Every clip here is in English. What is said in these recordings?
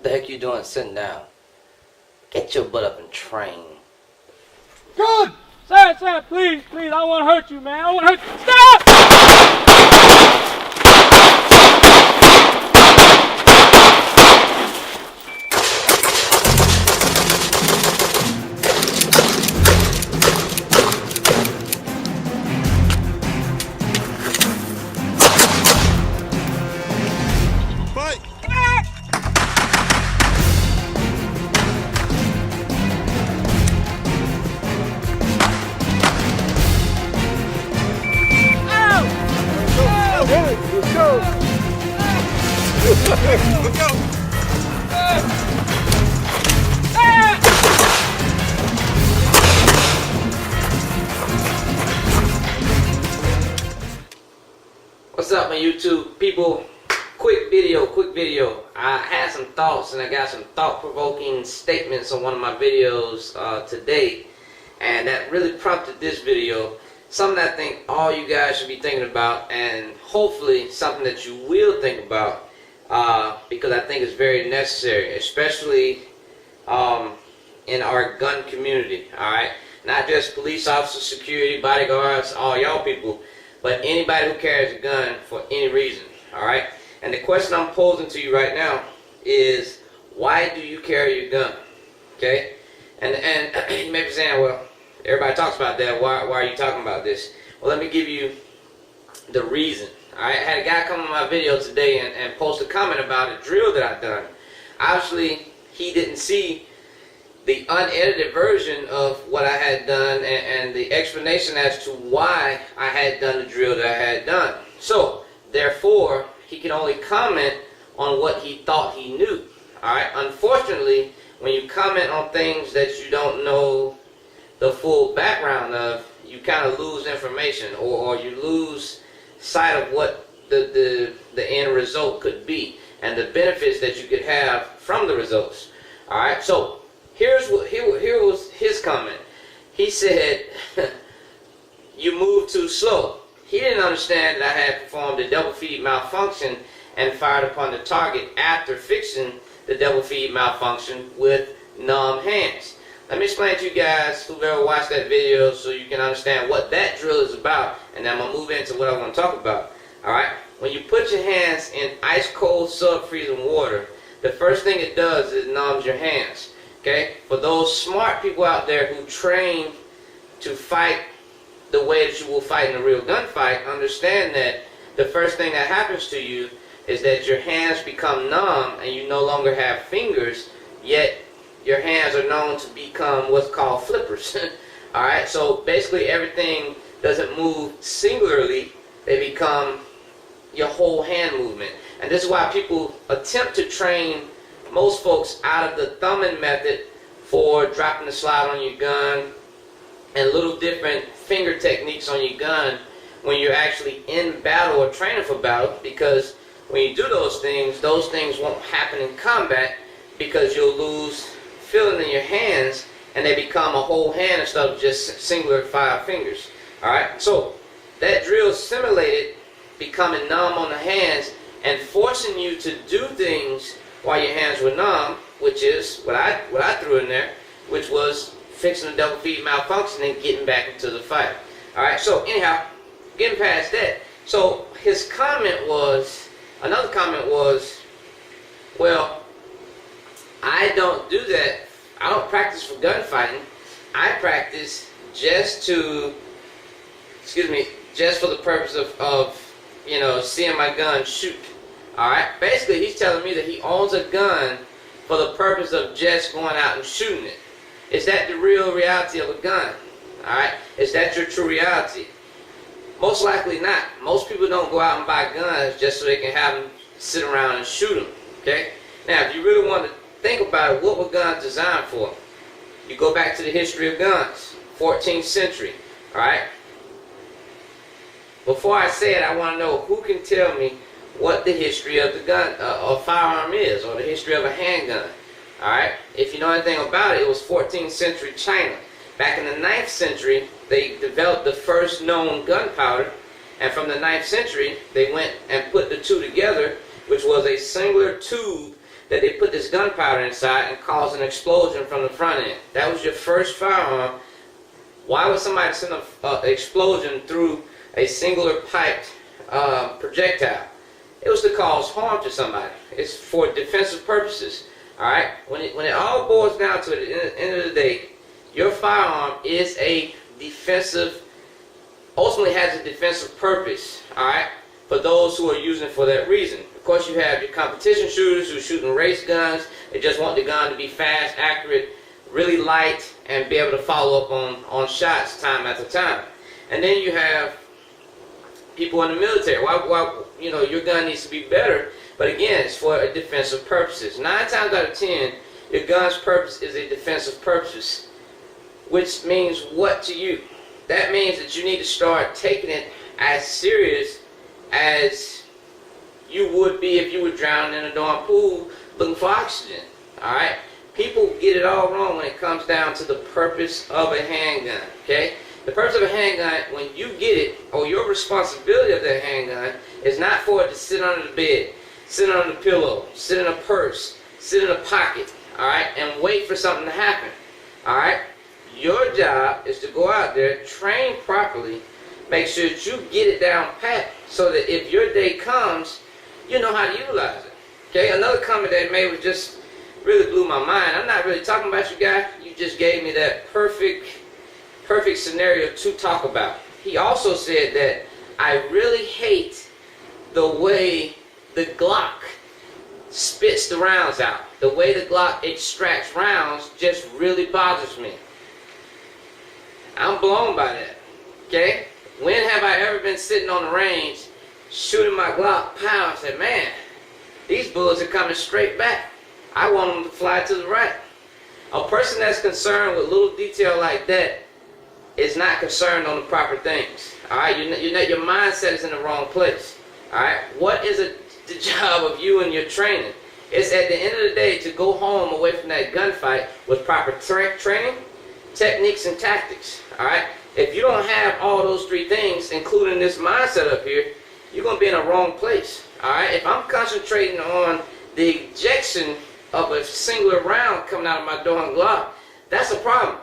the heck you doing sitting down? Get your butt up and train. Good! Sir, please, I don't want to hurt you, man. I don't want to hurt you. Stop! Let's go! What's up, my YouTube people? Quick video. I had some thoughts and I got some thought-provoking statements on one of my videos today, and that really prompted this video. Something I think all you guys should be thinking about, and hopefully something that you will think about, because I think it's very necessary, especially in our gun community. Alright, not just police officers, security, bodyguards, all y'all people, but anybody who carries a gun for any reason. Alright, and the question I'm posing to you right now is, why do you carry your gun? Okay, and you may be saying, well, everybody talks about that. Why are you talking about this? Well, let me give you the reason. I had a guy come on my video today and post a comment about a drill that I've done. Obviously, he didn't see the unedited version of what I had done and the explanation as to why I had done the drill that I had done. So, therefore, he can only comment on what he thought he knew. Alright? Unfortunately, when you comment on things that you don't know the full background of, you kind of lose information, or you lose sight of what the end result could be and the benefits that you could have from the results. Alright, so here was his comment. He said, you moved too slow. He didn't understand that I had performed a double feed malfunction and fired upon the target after fixing the double feed malfunction with numb hands. Let me explain to you guys who've ever watched that video so you can understand what that drill is about, and then I'm going to move into what I want to talk about. Alright? When you put your hands in ice cold sub-freezing water, the first thing it does is it numbs your hands. Okay? For those smart people out there who train to fight the way that you will fight in a real gunfight, understand that the first thing that happens to you is that your hands become numb and you no longer have fingers, yet your hands are known to become what's called flippers. Alright, so basically everything doesn't move singularly, they become your whole hand movement. And this is why people attempt to train most folks out of the thumbing method for dropping the slide on your gun and little different finger techniques on your gun when you're actually in battle or training for battle, because when you do those things won't happen in combat, because you'll lose feeling in your hands and they become a whole hand instead of just singular 5 fingers. Alright, so that drill simulated becoming numb on the hands and forcing you to do things while your hands were numb, which is what I threw in there, which was fixing the double feed malfunction and getting back into the fight. Alright, so anyhow, getting past that, so his comment was, another comment was, well, I don't do that. I don't practice for gunfighting. I practice just for the purpose of you know, seeing my gun shoot. Alright? Basically, he's telling me that he owns a gun for the purpose of just going out and shooting it. Is that the real reality of a gun? Alright? Is that your true reality? Most likely not. Most people don't go out and buy guns just so they can have them sit around and shoot them. Okay? Now, if you really want to think about it, what were guns designed for? You go back to the history of guns, 14th century. Alright? Before I say it, I want to know who can tell me what the history of the gun, or firearm is, or the history of a handgun. Alright? If you know anything about it, it was 14th century China. Back in the 9th century, they developed the first known gunpowder, and from the 9th century, they went and put the two together, which was a singular tube that they put this gunpowder inside and cause an explosion from the front end. That was your first firearm. Why would somebody send an explosion through a singular piped projectile? It was to cause harm to somebody. It's for defensive purposes. Alright? When it all boils down to it, at the end of the day, your firearm is a defensive, ultimately has a defensive purpose. Alright? For those who are using it for that reason. Of course, you have your competition shooters who are shooting race guns. They just want the gun to be fast, accurate, really light, and be able to follow up on shots time after time. And then you have people in the military. Why, you know, your gun needs to be better, but again, it's for a defensive purposes. 9 times out of 10, your gun's purpose is a defensive purpose, which means what to you? That means that you need to start taking it as serious as you would be if you were drowning in a darn pool looking for oxygen. Alright? People get it all wrong when it comes down to the purpose of a handgun. Okay? The purpose of a handgun, when you get it, or your responsibility of that handgun, is not for it to sit under the bed, sit under the pillow, sit in a purse, sit in a pocket, alright, and wait for something to happen. Alright? Your job is to go out there, train properly, make sure that you get it down pat, so that if your day comes, you know how to utilize it. Okay? Another comment that he made was just really blew my mind. I'm not really talking about you guys. You just gave me that perfect scenario to talk about. He also said that I really hate the way the Glock spits the rounds out. The way the Glock extracts rounds just really bothers me. I'm blown by that. Okay? When have I ever been sitting on the range shooting my Glock, pow, and said, man, these bullets are coming straight back. I want them to fly to the right. A person that's concerned with little detail like that is not concerned on the proper things. Alright, your mindset is in the wrong place. Alright, what is the job of you and your training? It's at the end of the day to go home away from that gunfight with proper training, techniques, and tactics. Alright, if you don't have all those 3 things, including this mindset up here, you're going to be in the wrong place. Alright, if I'm concentrating on the ejection of a singular round coming out of my darn Glock, that's a problem.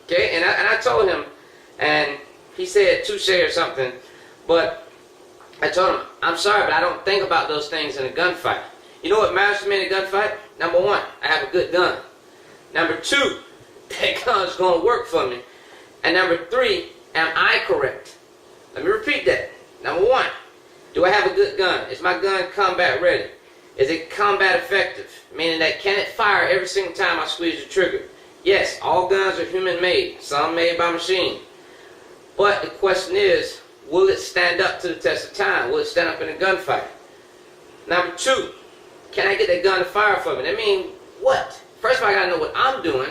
Okay, and I told him, and he said touche or something, but I told him, I'm sorry, but I don't think about those things in a gunfight. You know what matters to me in a gunfight? Number 1, I have a good gun. Number 2, that gun's going to work for me. And number 3, am I correct? Let me repeat that. Number 1, do I have a good gun? Is my gun combat ready? Is it combat effective? Meaning that can it fire every single time I squeeze the trigger? Yes, all guns are human made, some made by machine. But the question is, will it stand up to the test of time? Will it stand up in a gunfight? Number 2, can I get that gun to fire for me? That means what? First of all, I gotta know what I'm doing,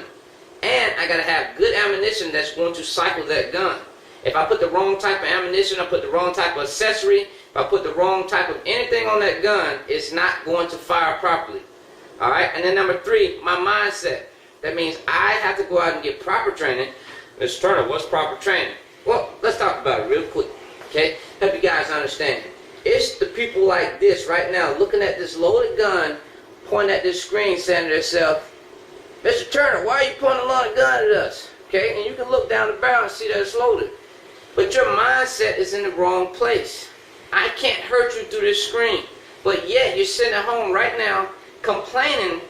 and I gotta have good ammunition that's going to cycle that gun. If I put the wrong type of ammunition, I put the wrong type of accessory, if I put the wrong type of anything on that gun, it's not going to fire properly. Alright, and then number 3, my mindset. That means I have to go out and get proper training. Mr. Turner, what's proper training? Well, let's talk about it real quick, okay? Help you guys understand. It's the people like this right now looking at this loaded gun, pointing at this screen saying to themselves, Mr. Turner, why are you pointing a loaded gun at us? Okay, and you can look down the barrel and see that it's loaded. But your mindset is in the wrong place. I can't hurt you through this screen. But yet you're sitting at home right now complaining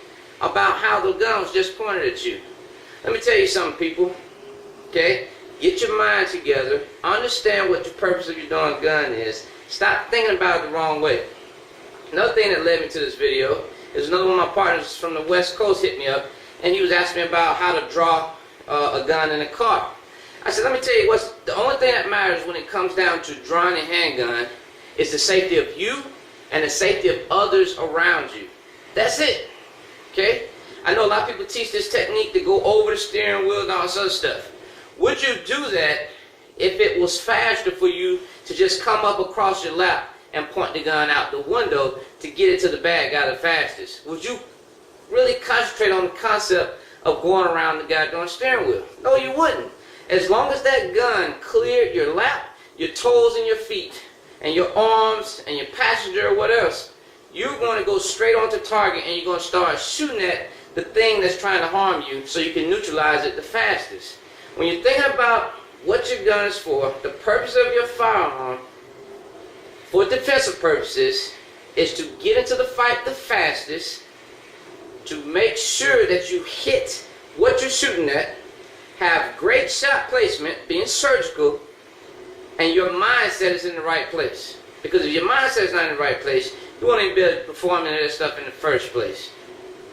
about how the gun was just pointed at you. Let me tell you something, people. Okay? Get your mind together. Understand what the purpose of your darn gun is. Stop thinking about it the wrong way. Another thing that led me to this video is another one of my partners from the West Coast hit me up, and he was asking me about how to draw a gun in a car. I said, let me tell you what's the only thing that matters when it comes down to drawing a handgun is the safety of you and the safety of others around you. That's it. Okay? I know a lot of people teach this technique to go over the steering wheel and all this other stuff. Would you do that if it was faster for you to just come up across your lap and point the gun out the window to get it to the bad guy the fastest? Would you really concentrate on the concept of going around the goddamn steering wheel? No, you wouldn't. As long as that gun cleared your lap, your toes and your feet, and your arms, and your passenger or what else, you're going to go straight onto target and you're going to start shooting at the thing that's trying to harm you so you can neutralize it the fastest. When you're thinking about what your gun is for, the purpose of your firearm for defensive purposes is to get into the fight the fastest, to make sure that you hit what you're shooting at, have great shot placement, being surgical, and your mindset is in the right place. Because if your mindset is not in the right place, you won't even be able to perform any of that stuff in the first place.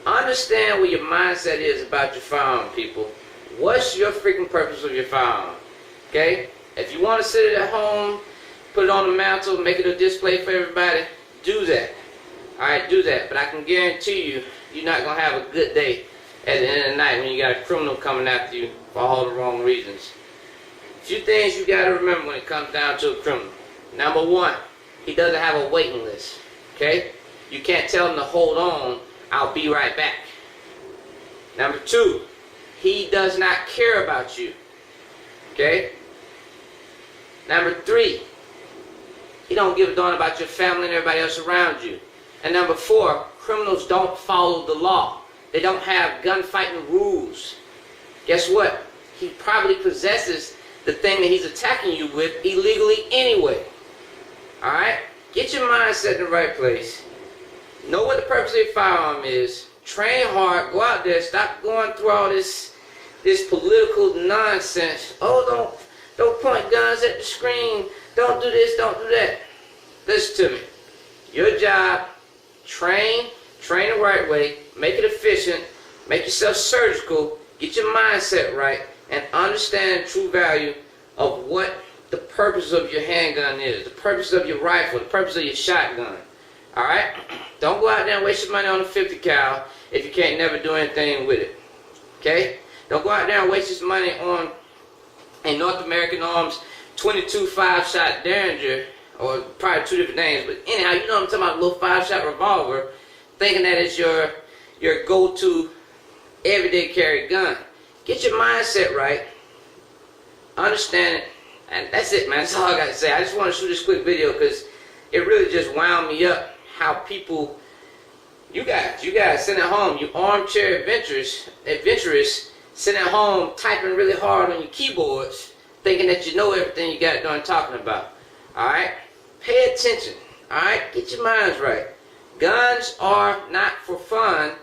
Understand what your mindset is about your firearm, people. What's your freaking purpose of your firearm? Okay? If you want to sit it at home, put it on the mantle, make it a display for everybody, do that. Alright, do that. But I can guarantee you, you're not going to have a good day at the end of the night when you got a criminal coming after you for all the wrong reasons. A few things you got to remember when it comes down to a criminal. Number one, he doesn't have a waiting list. Okay? You can't tell him to hold on, I'll be right back. Number two, he does not care about you. Okay? Number three, he don't give a darn about your family and everybody else around you. And number four, criminals don't follow the law. They don't have gunfighting rules. Guess what? He probably possesses the thing that he's attacking you with illegally anyway. Alright? Get your mindset in the right place. Know what the purpose of your firearm is. Train hard. Go out there. Stop going through all this political nonsense. Oh, don't point guns at the screen. Don't do this. Don't do that. Listen to me. Your job, train the right way. Make it efficient. Make yourself surgical. Get your mindset right. And understand the true value of what the purpose of your handgun is. The purpose of your rifle. The purpose of your shotgun. Alright? Don't go out there and waste your money on a 50 cal if you can't never do anything with it. Okay? Don't go out there and waste your money on a North American Arms 22 5-shot Derringer, or probably two different names, but anyhow, you know what I'm talking about, a little 5-shot revolver, thinking that it's your go-to everyday carry gun. Get your mindset right. Understand it. And that's it, man. That's all I got to say. I just want to shoot this quick video because it really just wound me up how people, you guys sitting at home, you armchair adventurers sitting at home typing really hard on your keyboards, thinking that you know everything you got done talking about. Alright? Pay attention. Alright? Get your minds right. Guns are not for fun.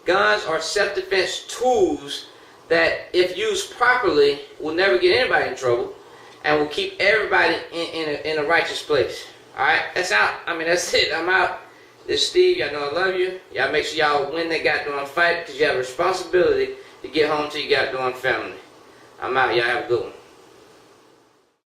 Guns are self-defense tools that, if used properly, will never get anybody in trouble and will keep everybody in a righteous place. Alright? That's out. I mean, that's it. I'm out. This is Steve. Y'all know I love you. Y'all make sure y'all win that goddamn fight because you have a responsibility to get home to your goddamn family. I'm out. Y'all have a good one.